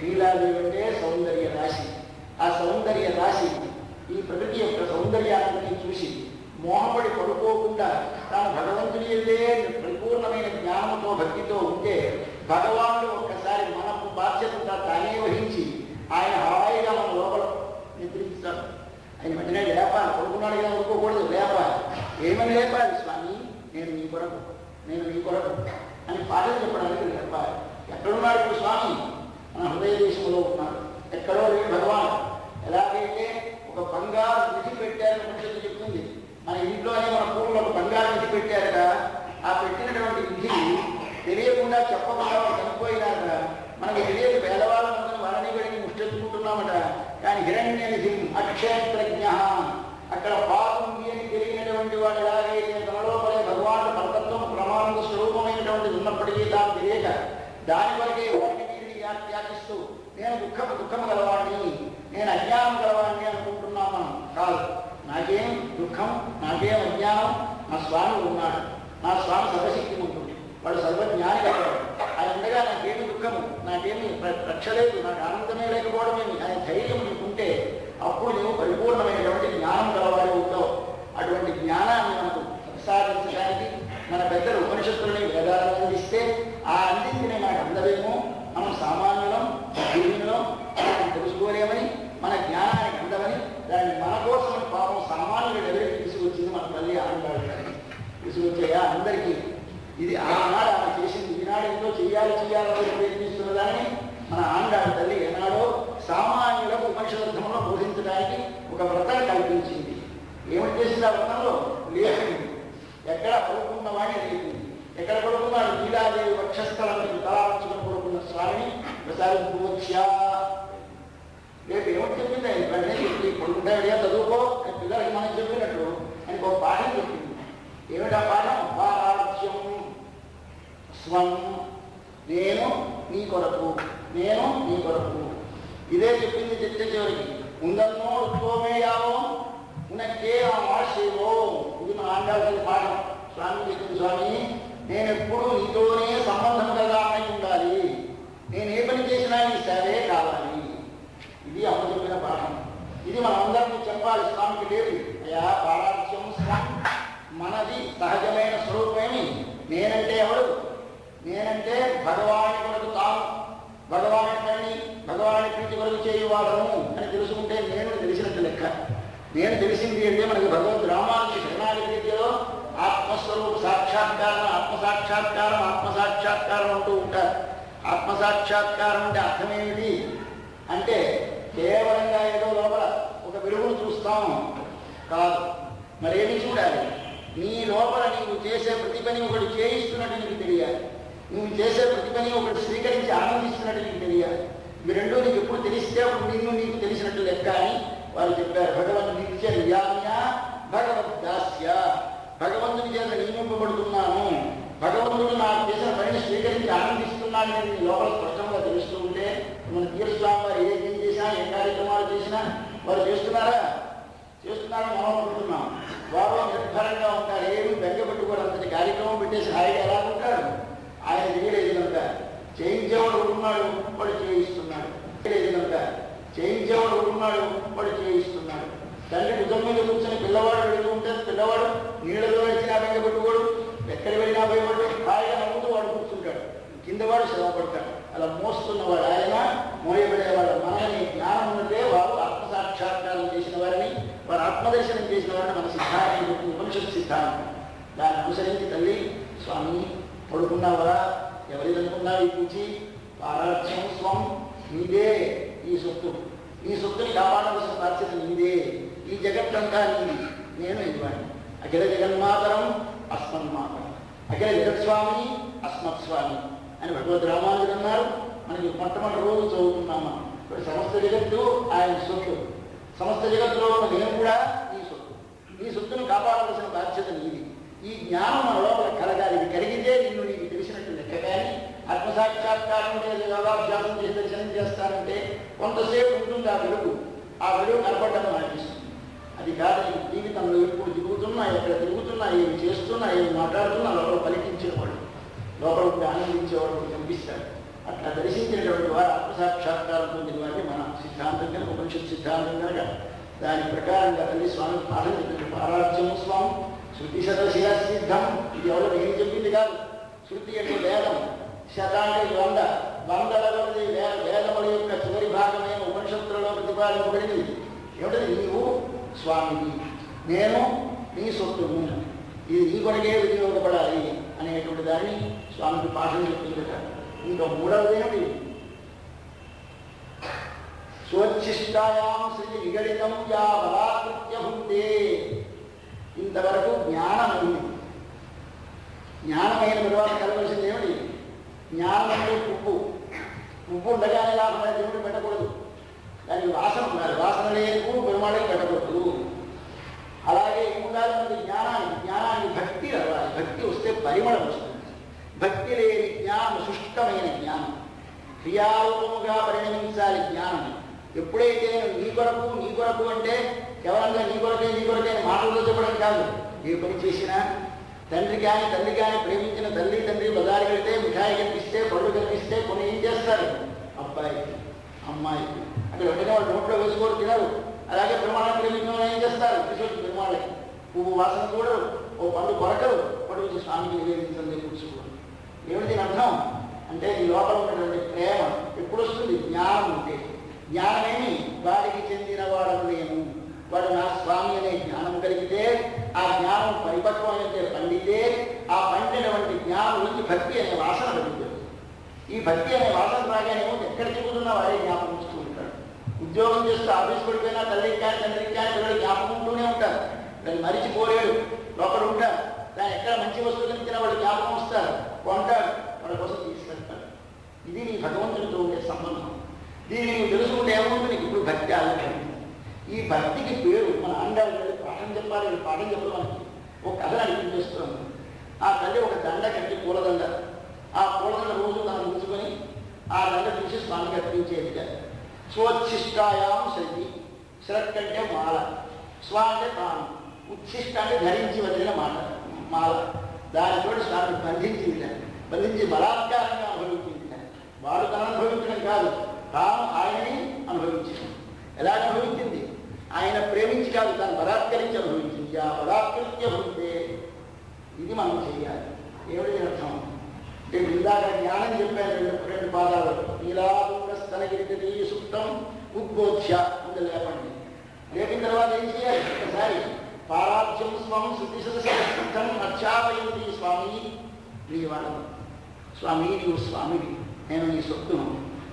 లీలాదేవి అంటే సౌందర్య రాశి. ఆ సౌందర్య రాశి ఈ ప్రకృతి యొక్క సౌందర్యాన్ని చూసి మోహపడి పడుకోకుండా తాను భగవంతుని ఎందే పరిపూర్ణమైన జ్ఞానంతో భక్తితో ఉంటే భగవానుడు ఒక్కసారి మనకు బాధ్యతగా తానే వహించి ఆయన హాయిగా మన లోపల నిద్రిస్తాడు. ఆయన వెంటనే లేపాలి, పడుకున్నాడు కదా అనుకోకూడదు, లేపాలి. ఏమని లేపాలి? స్వామి నేను నీ కొరకు, నేను నీ కొరకు అని పాటలు చెప్పడానికి లేపాలి. ఎక్కడున్నాడు ఇప్పుడు స్వామి? మన హృదయ దేశంలో ఉన్నాడు, ఎక్కడో లేడు భగవాన్. ఎలాగైతే ఒక బంగారు నిధి పెట్టారని మనుషులు చెప్తుంది, మన ఇంట్లోనే మన పూర్వులు ఒక బంగారు నిధి పెట్టారట. ఆ పెట్టినటువంటి నిధి తెలియకుండా చెప్పకుండా చనిపోయినాక మనకి తెలియదు, పేదవాళ్ళందరూ వాళ్ళని వెళ్ళి ముష్టెత్తుకుంటున్నామట. కానీ హిరణ్య నిధి అక్షేత్రజ్ఞ, అక్కడ పాపంది అని తెలియనటువంటి వాడు ఎలాగైతే తనలో పడే భగవానుడు పరతత్వం ప్రమాణ స్వరూపమైనటువంటిది ఉన్నప్పటికీ తాను తెలియక దాని వరకే వాటిని త్యాగిస్తూ నేను దుఃఖము గలవాడిని, నేను అజ్ఞానం గలవాడిని అనుకుంటున్నాం మనం. కాదు, నాకేం దుఃఖం, నాకేం అజ్ఞానం, నా స్వామి ఉన్నాడు. నా స్వామి సర్వశక్తి ఉంటుంది, వాడు సర్వజ్ఞాని కలవాడు. ఆయన ఉండగా నాకేమి దుఃఖము, నాకేమి రక్ష లేదు, నాకు ఆనందమే లేకపోవడమేమి ఆయన ధైర్యం నీకుంటే అప్పుడు నువ్వు పరిపూర్ణమైనటువంటి జ్ఞానం గలవాడు అవుతావు. అటువంటి జ్ఞానాన్ని మనకు ప్రసాదించడానికి మన పెద్దలు ఉపనిషత్తులని వేదాలను అందిస్తే ఆ అందించిన మనకు అందవేమో, మనం సామాన్యులం జీవులం తెలుసుకోలేమని, మన జ్ఞానానికి అందమని దాన్ని మన కోసం పాపం సామాన్యులు ఎవరికి తీసుకొచ్చింది మన తల్లి ఆనందాలు తీసుకొచ్చాయా అందరికీ. ఇది ఆనాడు ఆమె చేసింది, ఈనాడు ఎంతో చెయ్యాలని ప్రయత్నిస్తున్న దాన్ని మన ఆండాడు తల్లి ఏనాడో సామాన్యులకు ఉపనిషదర్థంలో బోధించడానికి ఒక వ్రతం కల్పించింది. ఏమిటి చేసింది ఆ వ్రతంలో? లేచింది. ఎక్కడ పడుకున్న వాడిని లేచింది. ఎక్కడ పడుకున్నాడు? లీలాదేవి వక్షస్థలం తలాంచుకొని పడుకున్న స్వామిని ప్రసాదించా. రేపు ఏమిటి చెప్పింది? వెంటనే చెప్పి పడుకుంటాడిగా చదువుకో అని పిల్లలకి మనం చెప్పినట్లు అని ఒక పాఠం చెప్పింది. ఏమిటా పాఠం? పారాజ్యం స్వం, నేను నీ కొరకు, నేను నీ కొరకు. ఇదే చెప్పింది చర్చ చివరికి. ఉందన్నో ఉత్వమేయావో ఉన్నకే ఆ మాషేవో. ఇది మన ఆండాల్సిన పాఠం. స్వామి చెప్పింది, స్వామి నేను ఎప్పుడు నీతోనే సంబంధం కదా అయి ఉండాలి, నేను ఏ పని చేసినా నీ సరే కావాలి. ఇది అమ్మ చెప్పిన పాఠం. ఇది మనం అందరికీ చెప్పాలి. స్వామికి లేదు అయా పారాజ్యం స్వం, మనది సహజమైన స్వరూపమేమి. నేనంటే ఎవడు? నేనంటే భగవాని కొరకు తాను, భగవాని పని భగవాని ప్రీతి కొరకు చేయువాడను అని తెలుసుకుంటే నేను తెలిసినట్టు లెక్క. నేను తెలిసింది అంటే మనకి భగవద్ రామానుజ శరణాగతి విద్యలో ఆత్మస్వరూప సాక్షాత్కారం, ఆత్మసాక్షాత్కారం, ఆత్మసాక్షాత్కారం అంటూ ఉంటారు. ఆత్మసాక్షాత్కారం అంటే అర్థమేమిటి అంటే కేవలంగా ఏదో లోపల ఒక వెలుగును చూస్తాము కాదు, మరేమి చూడాలి? నీ లోపల నీవు చేసే ప్రతి పని ఒకటి చేయిస్తున్నట్టు నీకు తెలియాలి. నువ్వు చేసే ప్రతి పని ఒకటి స్వీకరించి ఆనందిస్తున్నట్టు నీకు తెలియాలి. ఇవి రెండూ నీకు ఎప్పుడు తెలిస్తే అప్పుడు నీకు తెలిసినట్టు లెక్క అని వారు చెప్పారు. భగవంతుని నిత్య నియామ్య భగవద్దాస్య, భగవంతుని చేత నియమింపబడుతున్నాను, భగవంతుడు నాకు చేసిన పనిని స్వీకరించి ఆనందిస్తున్నాను అని లోపల స్పష్టంగా తెలుస్తూ ఉంటే మన తీర్థస్వామి వారు ఏం చేసినా ఏ కార్యక్రమాలు చేసినా వారు చేస్తున్నారా? చేస్తున్నారని మనం అనుకుంటున్నాం. వారు నిర్భరంగా ఉంటారు, ఏమి బెంగపెట్టుకోవడం అంతటి కార్యక్రమం పెట్టేసి హాయిగా ఎలా ఉంటారు? ఆయన చేయలేదంట. చేయించేవాడు ఉన్నాడు, వాడు చేయిస్తున్నాడు. లేదంట. చేయించేవాడు ఉన్నాడు, వాడు చేయిస్తున్నాడు. తండ్రి భుజం మీద కూర్చొని పిల్లవాడు వెళుతూ ఉంటే పిల్లవాడు నీళ్ళలో వచ్చినా బెంగపెట్టుకోడు, ఎక్కడ వెళ్ళినా భయపడు, హాయిగా నమ్ముతూ వాడు కూర్చుంటాడు. కింద వాడు శ్రమపడతాడు. అలా మోస్తున్నవాడు ఆయన, మోయబడేవాడు మనని. జ్ఞానం ఉంటే వారు ఆత్మసాక్షాత్కారం చేసిన వారిని, వారు ఆత్మదర్శనం చేసిన వారిని మన సిద్ధాంతం ఉపనిషత్ సిద్ధాంతం. దాన్ని అనుసరించి తల్లి స్వామి పడుకున్నావా? ఎవరిదనుకున్నా ఈ పూచి పారార్థ్యం స్వం, నీదే ఈ సొత్తు, ఈ సొత్తుని కాపాడవలసిన బాధ్యత నీదే. ఈ జగత్తంతా నీది, నేను ఇవ్వాలి. అఖిల జగన్మాతరం అస్మన్మాతరం, అఖిల జగత్స్వామి అస్మత్స్వామి అని భగవద్ రామానుజుడు అన్నారు. మనకి మొట్టమొదటి రోజు చదువుతున్నామా? ఇప్పుడు సమస్త జగత్తు ఆయన సొత్తు, సమస్త జగత్తులో నేను కూడా ఈ సొత్తు. ఈ సొత్తును కాపాడవలసిన బాధ్యత నీది. ఈ జ్ఞానం మన లోపల కలగాలి. ఇది కలిగితే నిన్ను నీకు తెలిసినట్టు లెక్క. కానీ ఆత్మసాక్షాత్కారం లేదు, యోగాభ్యాసం చేసి దర్శనం చేస్తానంటే కొంతసేపు ఉంటుంది ఆ వెలుగు. ఆ వెలుగు కనపడడం అనిపిస్తుంది. అది కాదు నీ జీవితంలో ఎప్పుడు తిరుగుతున్నా, ఎక్కడ తిరుగుతున్నా, ఏమి చేస్తున్నా, ఏమి మాట్లాడుతున్నా లోపల పలికించేవాడు, లోపల ఉండి ఆనందించేవాడు కనిపిస్తాడు. అట్లా దర్శించినటువంటి వారు ఆత్మసాక్షాత్కారం పొందిన వారిని మన సిద్ధాంతం కనుక ఉపనిషత్ సిద్ధాంతం కనుక దాని ప్రకారంగా తల్లి స్వామి పాఠం చెప్పిన పారార్థ్యము స్వామి శృతి శతశిర సిద్ధం. ఇది ఎవరో నేను చెప్పింది కాదు. శృతి అంటే వేదం, శత అంటే 100, 100 వేదముల యొక్క చివరి భాగమైన ఉపనిషత్తులలో ప్రతిపాదింపబడింది. ఏమిటది? నీవు స్వామిని, నేను నీ సొత్తును, ఇది నీ కొనకే వినియోగపడాలి అనేటువంటి దాన్ని స్వామికి పాఠం చెప్తుంది కదా. ఇంకా మూడవది ఏమిటి? స్వచ్ఛిష్టాయాం శ్రీ నిగడితం యా బలాకృత్య భుంతే. ఇంతవరకు జ్ఞానమైంది. జ్ఞానమైన తర్వాత కలవలసింది ఏమిటి? జ్ఞానం అంటే పువ్వు. పువ్వు ఉండగానే లాభం దేవుడు పెట్టకూడదు. దానికి వాసన ఉండాలి. వాసన లేని పువ్వు పెరుమాళకి పెట్టకూడదు. అలాగే ఉండాలి మనకి జ్ఞానానికి భక్తి రావాలి. భక్తి వస్తే పరిమళం వస్తుంది. భక్తి లేని జ్ఞానం శుష్కమైన జ్ఞానం, క్రియారూపముగా పరిణమించాలి జ్ఞానం. ఎప్పుడైతే నీ కొరకు అంటే కేవలంగా నీ కొరకే మాటలతో చెప్పడం కాదు. ఏ పని చేసినా తండ్రి కానీ తల్లి కానీ ప్రేమించిన తండ్రి బజారు వెళ్తే మిఠాయి కనిపిస్తే పళ్ళు కనిపిస్తే కొన్ని ఏం చేస్తారు? అబ్బాయికి అమ్మాయికి అక్కడ వెంటనే వాళ్ళు నోట్లో వేసుకోరు, తినరు. అలాగే పెరుమాళం ప్రేమించిన వాళ్ళు ఏం చేస్తారు? తీసుకొచ్చి పెరుమాళకి పువ్వు వాసన కూడా ఓ పండు కొరకరు, పడుకు స్వామికి నివేదించండి కూర్చుకోరు. ఏమిటి దీని అర్థం అంటే ఈ లోపల ఉన్నటువంటి ప్రేమ ఎప్పుడు వస్తుంది? జ్ఞానం ఉంటే. జ్ఞానమేమి? వాడికి చెందిన వాడను నేను, వాడు నా స్వామి అనే జ్ఞానం కలిగితే, ఆ జ్ఞానం పరిపక్వం అయితే పండితే, ఆ పండినటువంటి జ్ఞానం నుంచి భక్తి అనే వాసన పడుతుంది. ఈ భక్తి అనే వాసన రాగానేమో ఎక్కడ చెబుతున్నా వాడే జ్ఞాపకం ఇస్తూ ఉంటాడు. ఉద్యోగం చేస్తూ ఆఫీస్ పడిపోయినా తల్లికి కానీ తండ్రికి కానీ పిల్లలు జ్ఞాపకం ఉంటూనే ఉంటారు. దాన్ని మరిచిపోలేడు, లోపల ఉంటారు. దాన్ని ఎక్కడ మంచి వస్తువు కనిపించినా వాళ్ళు జ్ఞాపకం వస్తారు, కొంటాడు, వాళ్ళ కోసం తీసుకెళ్తాడు. ఇది నీ భగవంతుడితో ఉండే సంబంధం. దీన్ని నువ్వు తెలుసుకుంటే ఏమవుతుంది? నీకు ఇప్పుడు భక్తి ఆలోచన. ఈ భక్తికి పేరు మన అండాలు పాఠం చెప్పాలి. పాఠం చెప్పడం మనకి ఒక కథ అనిపించేస్తుంది. ఆ తల్లి ఒక దండ కట్టి పూలదండ, ఆ పూలదండ రోజు తను ఉంచుకొని ఆ దండ తీసి స్వామికి అర్పించేది. స్వోచ్ఛిష్టాయాం శ్రద్ధి. శ్రద్ధ అంటే మాల, స్వ అంటే తాను, ఉచ్ఛిష్ట అంటే ధరించి వదిలిన మాల. దానితో స్వామి బంధించి బలాత్కారంగా అనుభవించింది. వాడు తను అనుభవించడం కాదు, తాను ఆయనని అనుభవించింది. ఎలా అనుభవించింది? ఆయన ప్రేమించి కాదు, దాన్ని బలాత్కరించి అనుభవించింది. ఆ బలాత్కృత్య ఉంటే ఇది మనం చేయాలి. ఏమిటి అర్థం అంటే ఇందాక జ్ఞానం చెప్పాను. రెండు పాదాలు నీలాదూరస్థలగిరి సుప్తం ఉద్బోధ్య అంత లేపండి. లేపిన తర్వాత ఏం చేయాలి? ఒకసారి పారాధ్యం స్వం శుద్ధిశుద్ధం అర్చాపయంతి స్వామి నీవాడు. స్వామి నీవు స్వామివి, నేను నీ సొత్తును,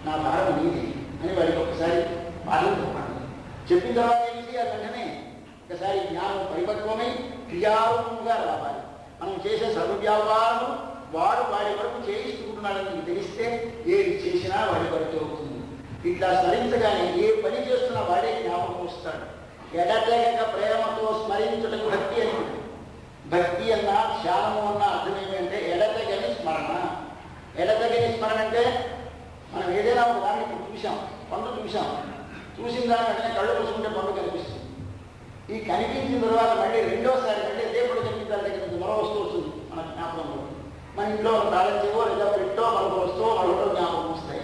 నా భారం నీది అని వాడికి ఒకసారి పాఠం చెప్పండి. చెప్పిన తర్వాత ఏం చేయాలి? వెంటనే ఒకసారి జ్ఞానం పరిపక్వమై క్రియారూపంగా రావాలి. మనం చేసే సర్వవ్యాపారం వాడు వాడి వరకు చేయిస్తున్నాడని మీకు తెలిస్తే ఏది చేసినా వాడి వరకు అవుతుంది. ఇట్లా స్మరించగానే ఏ పని చేస్తున్నా వాడే జ్ఞాపకం వస్తాడు. ఎడతెగక ప్రేమతో స్మరించుటకు భక్తి అని. భక్తి అన్నా ధ్యానము అన్న అర్థం ఏమిటంటే ఎడతెగని స్మరణ. ఎడతెగని స్మరణ అంటే మనం ఏదైనా ఒక దాన్ని ఇప్పుడు చూసాం, పండు చూసిన దాని వెంటనే కళ్ళు చూసుకుంటే పండు కనిపిస్తుంది. ఈ కనిపించిన తర్వాత మళ్ళీ రెండోసారి మళ్ళీ అదే పండు కనిపించాలి దగ్గర మరో వస్తువు వస్తుంది మన జ్ఞాపకంలో. మన ఇంట్లో తాళంచేవో లేదా పెట్టో మరొక వస్తువు మరొక జ్ఞాపకం వస్తాయి.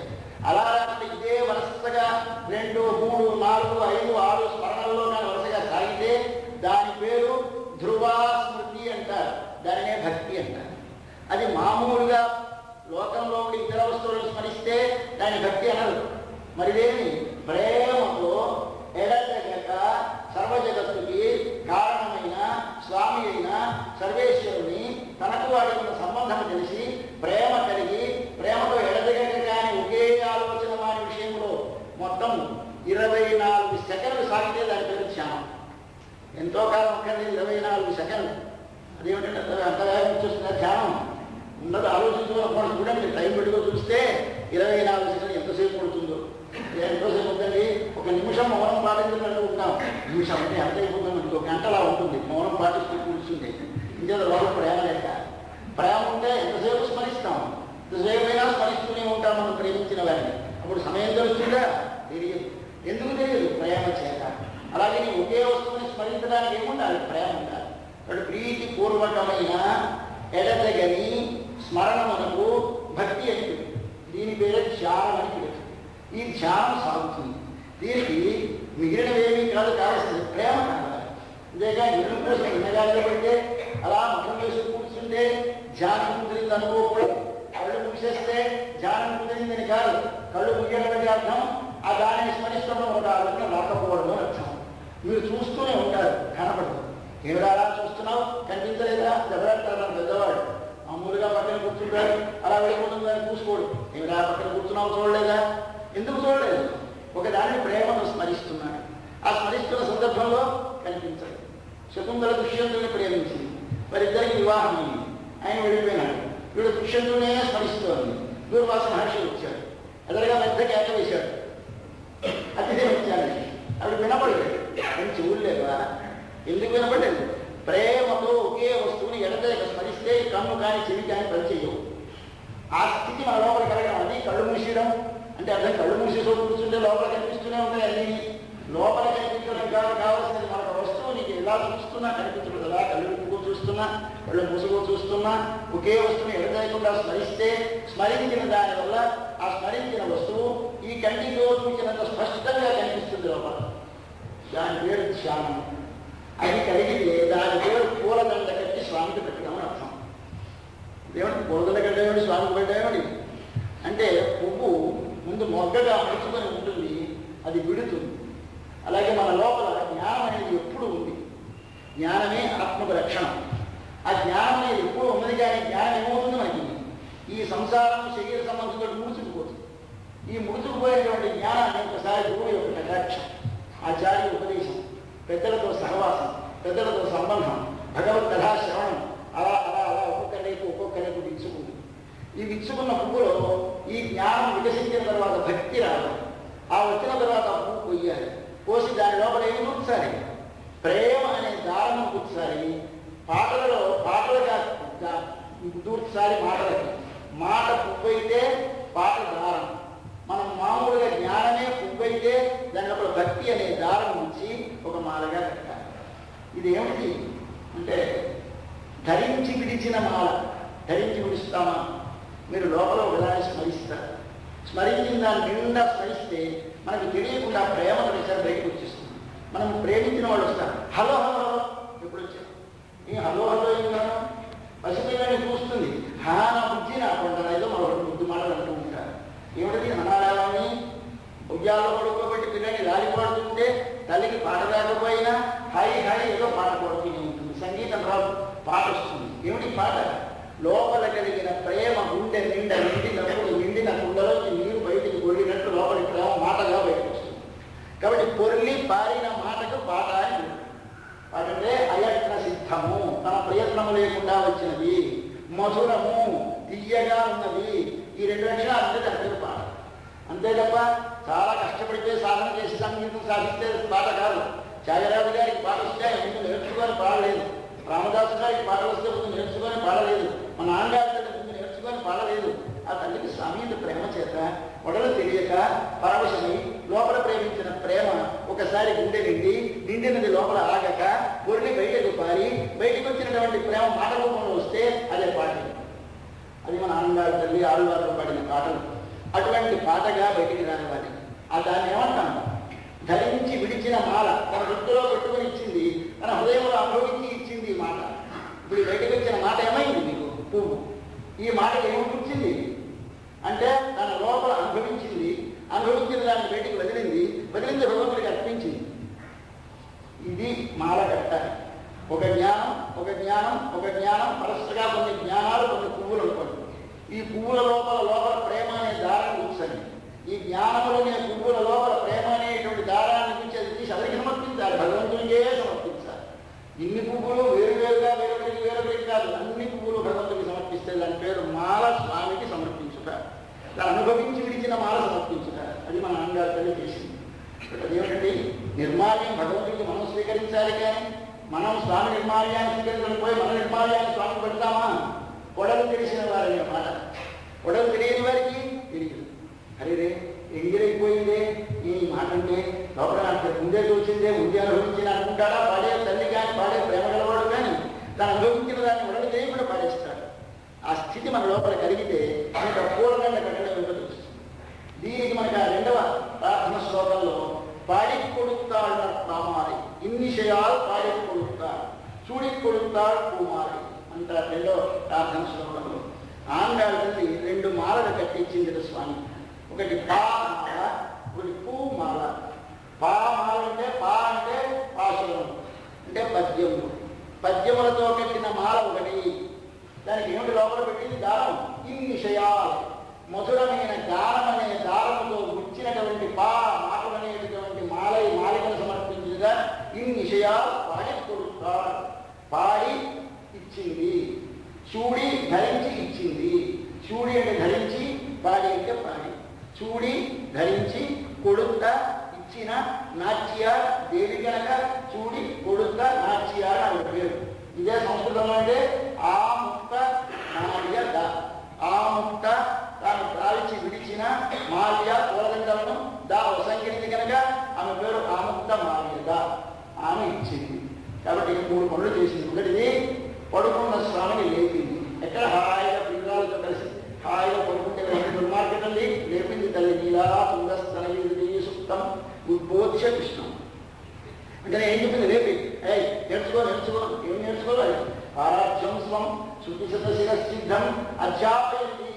అలా ఇదే వరుసగా 2, 3, 4, 5, 6 స్మరణల్లో కానీ వరుసగా సాగితే దాని పేరు ధ్రువా స్మృతి అంటారు. దానినే భక్తి అంటారు. అది మామూలుగా లోకంలో ఉండి ఇతర వస్తువులను స్మరిస్తే దాని భక్తి అనరు. మరిదేమి? ప్రేమతో ఎడతెగక సర్వజగత్తుకి కారణమైన స్వామి అయిన సర్వేశ్వరుని తనకు వాడికి ఉన్న సంబంధం తెలిసి ప్రేమ కలిగి ప్రేమతో ఎడతెగక కానీ ఒకే ఆలోచన వారి విషయంలో మొత్తం 24 సెకండ్లు సాగితే దాని పేరు ధ్యానం. ఎంతో కాలం అక్కర్లేదు, 24 సెకండ్లు. అదేమిటంటే అంతగా చూస్తున్న ధ్యానం ఉండదు. ఆలోచించుకోవడం చూడండి, టైం పెట్టుకో చూస్తే 24 సెకండ్లు ఎంతసేపు పడుతుందో. ఎంతోసేపు ఉందండి, 1 నిమిషం మౌనం పాటించినట్టు ఉంటాం. నిమిషం అంటే ఎంత అయిపోతుంది, 1 గంటలా ఉంటుంది మౌనం పాటిస్తూ కూర్చుంటే. ఇంకేదో లోపల ప్రేమ లేక. ప్రేమ ఉంటే ఎంతసేపు స్మరిస్తాం, ఎంతసేపు అయినా స్మరిస్తూనే ఉంటాం మనం ప్రేమించిన వారిని. అప్పుడు సమయం తెలుస్తుందా? తెలియదు. ఎందుకు తెలియదు? ప్రేమ చేత. అలాగే నీ ఒకే వస్తువుని స్మరించడానికి ఏముండాలి? ప్రేమ ఉండాలి. అప్పుడు ప్రీతిపూర్వకమైన ఎడతెగని స్మరణమునకు భక్తి అని. దీని పేరే ధ్యానం అని పేరు. ఈ ధ్యానం సాగుతుంది. దీనికి మిగిలినవేమీ కాదు, కావాల్సింది ప్రేమ కావాలి. అంతేగాని ఇల్లు కోసం వినగాల్లో పడితే అలా ముఖం వేసి కూర్చుంటే ధ్యానం కుదిరింది అనుకోకూడదు. కళ్ళు మూసేస్తే ధ్యానం కుదిరిందని కాదు. కళ్ళు ముయ్యడానికి అర్థం ఆ దానిని స్మరిస్తున్న ఒక ఆలోచన రాకపోవడం అని అర్థం. మీరు చూస్తూనే ఉంటారు, కనపడదు. ఏమిరా అలా చూస్తున్నావు, కనిపించలేదా? దెబ్బలాడతారు పెద్దవాడు. మామూలుగా పక్కన కూర్చుంటారు, అలా వెళ్ళిపోతుందని చూసుకోడు. ఏమిరా పక్కన కూర్చున్నావు, చూడలేదా? ఎందుకు చూడలేదు? ఒకదాన్ని ప్రేమను స్మరిస్తున్నాడు. ఆ స్మరిస్తున్న సందర్భంలో కనిపించదు. శకుంతల దుష్యంతుని ప్రేమించింది, వారిద్దరికి వివాహం అయింది. ఆయన వెళ్ళిపోయినాడు. వీడు దుష్యంతునే స్మరిస్తోంది. దూర్వాస మహర్షి వచ్చాడు, ఎదురుగా పెద్ద కేక వేశాడు, అతిథి వచ్చాను. అప్పుడు వినపడలేదు. నేను చెవులేవా? ఎందుకు వినపడలేదు? ప్రేమతో ఒకే వస్తువుని ఎడతెగ స్మరిస్తే కన్ను కానీ చెవి కానీ పనిచేయవు. ఆ స్థితి మన లోపల కలగడం, అది కళ్ళు మూసేయడం అంటే అర్థం. కళ్ళు మూసేసో కూర్చుంటే లోపల కనిపిస్తూనే ఉంటాయి అన్నీ. లోపల కనిపించడం కాదు, కావాల్సింది మనకు వస్తువు నీకు ఎలా చూస్తున్నా కనిపించదు కదా. కళ్ళు విప్పుకో చూస్తున్నా, కళ్ళు మూసుకో చూస్తున్నా, ఒకే వస్తువుని ఎడతెగకుండా స్మరిస్తే స్మరించిన దానివల్ల ఆ స్మరించిన వస్తువు ఈ కంటితో చూసినంత స్పష్టంగా కనిపిస్తుంది లోపల. దాని పేరు ధ్యానం. అది కలిగితే దాని పేరు పూలదండ కట్టి స్వామికి పెట్టడం అని అర్థం. ఏమిటి పూలదండ కట్టేవాడి స్వామికి పెట్టేవాడి అంటే పువ్వు ముందు మొగ్గగా ముడుచుకొని ఉంటుంది, అది విడుతుంది. అలాగే మన లోపల జ్ఞానం అనేది ఎప్పుడు ఉంది. జ్ఞానమే ఆత్మకు రక్షణ. ఆ జ్ఞానం అనేది ఎప్పుడు ఉన్నది. కానీ జ్ఞానం ఏమవుతుంది మనకి? ఈ సంసారం శరీర సంబంధంతో ముడుచుకుపోతుంది. ఈ ముడుచుకుపోయేటువంటి జ్ఞానాన్ని ఒకసారి గురువు యొక్క కటాక్షం, ఆచార్య ఉపదేశం, పెద్దలతో సహవాసం, పెద్దలతో సంబంధం, భగవత్ కథా శ్రవణం, అలా అలా అలా ఒక్కొక్కరికి విచ్చుకుంటుంది. ఈ విచ్చుకున్న పువ్వులో ఈ జ్ఞానం వికసించిన తర్వాత భక్తి రావాలి. ఆ వచ్చిన తర్వాత పువ్వు కొయ్యాలి. కోసి దాని లోపల ఏమి కూర్చాలి? ప్రేమ అనే దారం కూర్చాలి. పాటలుగా దూర్చాలి. మాటలకి మాట పువ్వు అయితే పాట దారం. మనం మామూలుగా జ్ఞానమే పువ్వు అయితే దాని లోపల భక్తి అనే దారం ఉంచి ఒక మాలగా కట్టాలి. ఇది ఏమిటి అంటే ధరించి విడిచిన మాల. ధరించి విడుస్తామా? మీరు లోపల ఒకదాన్ని స్మరిస్తారు. స్మరించిన దాన్ని నిండా స్మరిస్తే మనకు తెలియకుండా ప్రేమ విషయాలు బయటకు వచ్చేస్తుంది. మనం ప్రేమించిన వాళ్ళు వస్తారు, హలో హలో ఎప్పుడు వచ్చారు? ఈ హలో హలో ఏం కాదు, పసిపిల్లని చూస్తుంది, నా బుద్ధి నా కొంటారు, ఏదో మరొకటి బుద్ధి మాటలు అంటూ ఉంటారు. ఏమిటది అనాలని ఉద్యాల్లో పడుకోబెట్టి పిల్లని లాలిపడుతుంటే తల్లికి పాట రాకపోయినా హాయి హాయి ఏదో పాట పడుతూనే ఉంటుంది. సంగీతం రాదు, పాట వస్తుంది. ఏమిటి పాట? లోపల కలిగిన ప్రేమ గుండె నిండా నిండినప్పుడు నిండిన కుండలోకి నీరు బయటికి కొడినట్టు లోపలి ప్రేమ మాటగా బయటకు వస్తుంది. కాబట్టి పొర్లి పారిన మాటకు పాట అని పాట అంటే అయత్న సిద్ధము, తన ప్రయత్నము లేకుండా వచ్చినది, మధురము తీయగా ఉన్నది. ఈ రెండు లక్షణాలు అంటే దాని పేరు పాట. అంతే తప్ప చాలా కష్టపడితే సాధన చేసి సంగీతం సాధిస్తే పాట కాదు. త్యాగరాజు గారికి పాట వస్తే ముందు నేర్చుకొని పాడలేదు. రామదాసు గారికి పాట వస్తే ముందు నేర్చుకొని పాడలేదు. మా నాన్నగారి ముందు నేర్చుకొని పాడలేదు. ఆ తల్లికి స్వామి ప్రేమ చేత మొదలు తెలియక పరవశమై లోపల ప్రేమించిన ప్రేమ ఒకసారి గుండె నిండినది లోపల ఆగక పొరిని బయటకు పారి బయటకు వచ్చినటువంటి ప్రేమ మాట రూపంలో వస్తే అదే పాట. అది మన నాన్నగారి తల్లి ఆరువారు పాడిన పాటలు. అటువంటి పాటగా బయటికి రానివ్వాలి. ఆ దాన్ని ఏమంటాం? ధరించి విడిచిన మాల. తన వృత్తిలో పెట్టుకుని ఇచ్చింది, తన హృదయంలో అనుభవించి ఇచ్చింది ఈ మాట. ఇప్పుడు బయటకు వచ్చిన మాట ఏమైంది? మీకు పువ్వు. ఈ మాటకి ఏమి కూర్చింది అంటే తన లోపల అనుభవించింది, అనుభవించిన దాన్ని బయటికి వదిలింది భగవంతుడికి అర్పించింది. ఇది మాల కట్టాలి. ఒక జ్ఞానం ఒక జ్ఞానం ఒక జ్ఞానం పరస్పరగా కొన్ని జ్ఞానాలు కొన్ని పువ్వులు అనుకోండి. ఈ పువ్వుల లోపల ప్రేమ అనే దారాన్ని కూర్చొని ఈ జ్ఞానములనే పువ్వుల లోపల ప్రేమ అనేటువంటి దారాన్ని తీసి ఎవరికి సమర్పించాలి? భగవంతునికే సమర్పించాలి. ఇన్ని పువ్వులు వేరువేరుగా వేరొకరికి కాదు, అన్ని పువ్వులు భగవంతుడికి సమర్పిస్తే దాని పేరు మాల. స్వామికి సమర్పించుట, దాన్ని అనుభవించి విడిచిన మాల సమర్పించుట. అది మన నాన్నగారు తల్లి చేసింది. అదేమిటండి? నిర్మాల్యం భగవంతుడికి మనం స్వీకరించాలి. కానీ మనం స్వామి నిర్మాల్యాన్ని స్వీకరించడం పోయి మన నిర్మాల్యాన్ని స్వామి పెడతామా? కొడలు తెలిసిన వారి మాట. కొడలు తెలియని వారికి తెలియదు. అరే ఎంగిరైపోయిందే ఈ మాట అంటే లోపల నాకు ముందే చూసిందే, ముందే అనుభవించిన అనుకుంటాడా? పాడే తల్లి కానీ పాడే ప్రేమ గలవాడు కానీ తను అనుభవించిన దాన్ని ఉడలు చేయకుండా పాడేస్తాడు. ఆ స్థితి మన లోపల కలిగితే మనకు పూలదండ కట్టడం ఉండదు. దీనికి మనకు ఆ రెండవ ప్రార్థన శ్లోకంలో పాడి కొడుతాళ్ళ రామాలి ఇన్నిషయాలు పాడి కొడుతాడు చూడి కొడుతాడు పూమాలి అంటారు రెండవ ప్రార్థన శ్లోకంలో. ఆంగాళ్ళ తల్లి 2 మాలలు కట్టించింది స్వామి. ఒకటి పా మాల, ఒకటి పూ మాల. పా మాల అంటే పా అంటే పాశురం అంటే పద్యము. పద్యములతో కట్టిన మాల ఒకటి. దానికి ఏమిటి లోపల పెట్టింది? దారం. ఇన్ని విషయాలు మధురమైన గానం అనే దారముతో గుచ్చినటువంటి పా మాటలు అనేటటువంటి మాలికను సమర్పించిందిగా ఇన్ని విషయాలు పాడి కొడుతాడు. పాడి ఇచ్చింది, చూడి ధరించి ఇచ్చింది. చూడి అంటే ధరించి, పాడి అంటే పాడి. చూడి ధరించి కొడుత ఇచ్చిన నాట్య దేవి కనుక చూడి కొడుత నాట్య అని పేరు. ఇదే సంస్కృతంలో అంటే ఆ ముక్త మాల్య ద. ఆ ముక్త తాను కాల్చి విడిచిన మాల్య పూలదండలను దా వసంగిరిది కనుక ఆమె పేరు ఆముక్త మాల్య ద. ఆమె ఇచ్చింది. కాబట్టి 3 పనులు చేసింది. ఒకటిది పడుకున్న స్వామిని లేపింది. ఎక్కడ హాయిగా పిల్లలతో కలిసి హాయిగా పడుకుంటే దుర్మార్గం లేపింది తల్లి. నీలా తుంగస్తనగిరి సుప్తం ఉద్బోధ్య కృష్ణం అంటే ఏం చెప్పింది? లేపి నేర్చుకో. ఏం నేర్చుకోవాలి? పారాధ్యం స్వం శృతి శతశిరసిద్ధం అధ్యాపయండి.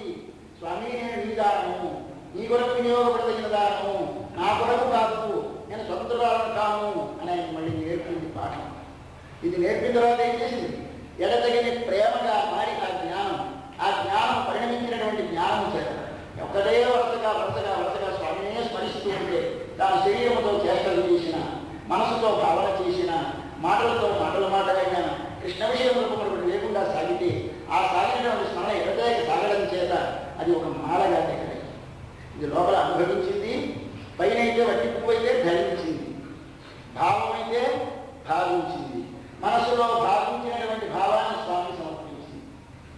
స్వామి నేను నీ దానము, నీ కొరకు వినియోగపడదగిన దానము, నా కొరకు కాదు, నేను స్వతంత్రాలను కాను అని ఆయన మళ్ళీ నేర్పింది పాఠం. ఇది నేర్పిన తర్వాత ఏం చేసింది? ఎడతగిన ప్రేమగా మారి ఆ జ్ఞానం పరిణమించినటువంటి జ్ఞానం చేత ఒకటే వరుసగా స్వామినే స్మరిస్తూ ఉంటే తాను శరీరంతో చేష్టలు చేసిన, మనసుతో భావన చేసిన, మాటలతో మాటలైన కృష్ణ విషయం రూపంలో లేకుండా సాగితే ఆ సాగినటువంటి స్మరణ ఎడతేకి సాగడం చేత అది ఒక మాలగా తయారై ఇది లోపల అనుభవించింది. పైన అయితే వట్టి పువ్వు అయితే ధరించింది, భావం అయితే భావించింది, మనసులో భావించినటువంటి భావాన్ని స్వామి సమర్పించింది.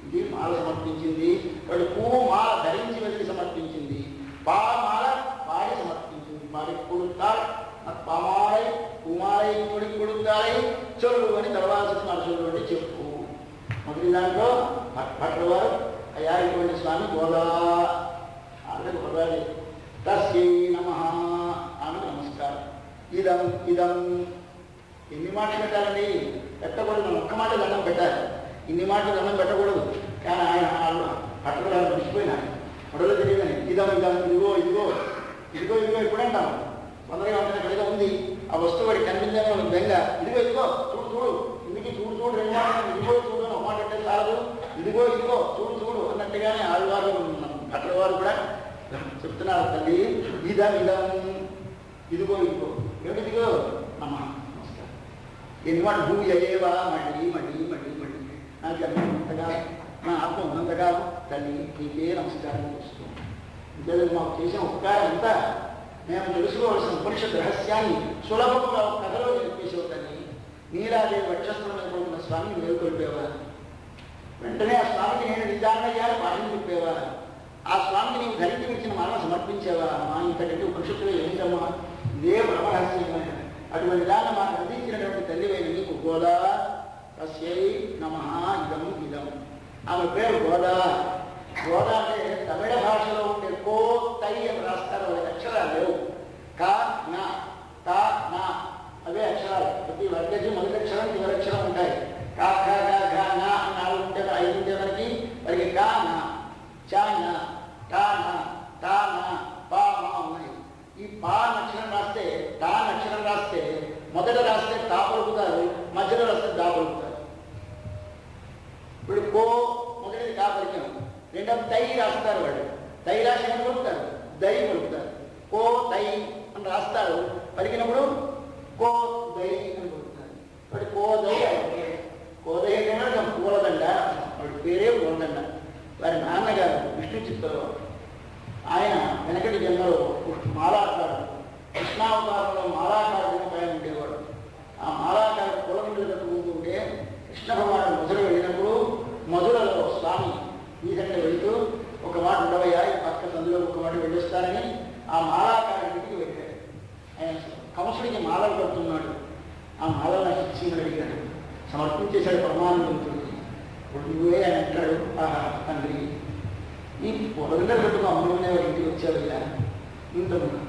ఇది మాల సమర్పించింది. వాడు పువ్వు మాల ధరించి వెళ్ళి సమర్పించింది. మాల పాడి సమర్పించింది. పాడి కొడుతాడు పామాలై కుమారై కొడి కొడుతాయి చెరువు అని తర్వాత నడుచుడు అని చెప్పు. మొదటి దాంట్లో భట్ల వారు అయ్యా ఇటువంటి స్వామి గోదా ఆమె గోదాలి. తస్యై నమః ఆమె నమస్కారం. ఇదం ఎన్ని మాటలు పెట్టాలండి? పెట్టకూడదు. ఒక్క మాట దండం పెట్టాలి. ఇన్ని మాటలు దండం పెట్టకూడదు. కానీ ఆయన భట్ల గారు విడిచిపోయినాడు. మొదలు తెలియదని ఇదం ఇదిగో ఎప్పుడంటాం? తొందరగా ఉంటుంది కలిగా ఉంది. ఆ వస్తువు వాడికి కనిపించాలని బెంగ. ఇదిగో చూడు ఇందుకు చూడు 2 మాటలు ఇదిగో చూడు అని ఒక మాట అంటే చాలదు. ఇదిగో చూడు అన్నట్టుగానే ఆళ్వారు భట్ల వారు కూడా చెప్తున్నారు. తల్లి ఇదం ఇదిగో ఏమిటిదిగో నమస్కారం. ఎన్ని మాట భూ అయ్యేవా మళ్ళీ నాకు ఉన్నంతగా నా ఆత్మ ఉన్నంతగా తల్లి నీకే నమస్కారం చేస్తూ ఇంకేదో మాకు చేసిన ఉపకారం అంతా మేము తెలుసుకోవాల్సిన ఉపనిషత్ రహస్యాన్ని సులభంగా కథలో చెప్పేసేవు. తల్లి నీలాగే వక్షస్థలం అయిపోతున్న స్వామిని మేల్కొల్పేవా? వెంటనే ఆ స్వామికి నేను నిదానయ్యాను పాఠం చెప్పేవా? ఆ స్వామికి నీవు ధరించి ఇచ్చిన మాల సమర్పించేవా? మా ఇంతకంటే ఉపనిషత్తులో ఏంటమ్మా? ఇదే బ్రహ్మరహస్యమైన అటువంటి దాన్ని మాకు అందించినటువంటి తల్లివైన నీకు గోదా తస్యై నమః ఇదం. ఆమె పేరు గోదా. గోదా అంటే తమిళ భాషలో ఉండే కో తై అని రాస్తారు. వాళ్ళ అక్షరాలు లేవు. కా నా అవే అక్షరాలు. ప్రతి వర్గజి మొదటి అక్షరం చివరి అక్షరం ఉంటాయి. కా ఘ ఘ నా 4 ఉంటే 5 ఉంటే వారికి కా నా చా నా టా నా తా నా పా మా ఉన్నాయి. ఈ పా అక్షరం రాస్తే తా అక్షరం రాస్తే మొదట రాస్తే తా పలుకుతారు, మధ్యలో రాస్తే దా పలుకుతారు. ఇప్పుడు కో మొదటిది కా పలికాం, రెండవ తై రాస్తారు. వాళ్ళు తై రాసి ఏమని పలుకుతారు? దై పలుకుతారు. కో తై అని రాస్తారు. పలికినప్పుడు కో దై అని పలుకుతారు. వాడు కోదై కోదై అంటే పూలదండ. వాడి పేరే పూలదండ. వారి నాన్నగారు విష్ణు చిత్తలో ఆయన వెనకటి జన్మలో మాలాకారుడు, కృష్ణావతారంలో మాలాకారుడు ఆయన ఉండేవాడు. ఆ మాలాకారుడు కులములు కట్టుకుంటుంటే కృష్ణ భగవానుడు మధుర వెళ్ళినప్పుడు మధురలో స్వామి ఈదంటే వెళ్తూ ఒక మాట ఉండవయ్యా ఈ పక్క సందులో ఒక మాట వెళ్ళొస్తానని ఆ మాలాకారుడికి వెళ్ళాడు. ఆయన కంసుడికి మాలలు కడుతున్నాడు. ఆ మాలలు నాకు ఇచ్చి అడిగాడు. సమర్పించేశాడు పరమానందంతుడికి. ఇప్పుడు నువ్వే ఆయన అంటాడు, ఆహా తండ్రి ఈ పొలందరూ పెట్టుకో అమ్మనే వారి ఇంటికి వచ్చావయ్యా ఉంటుంది.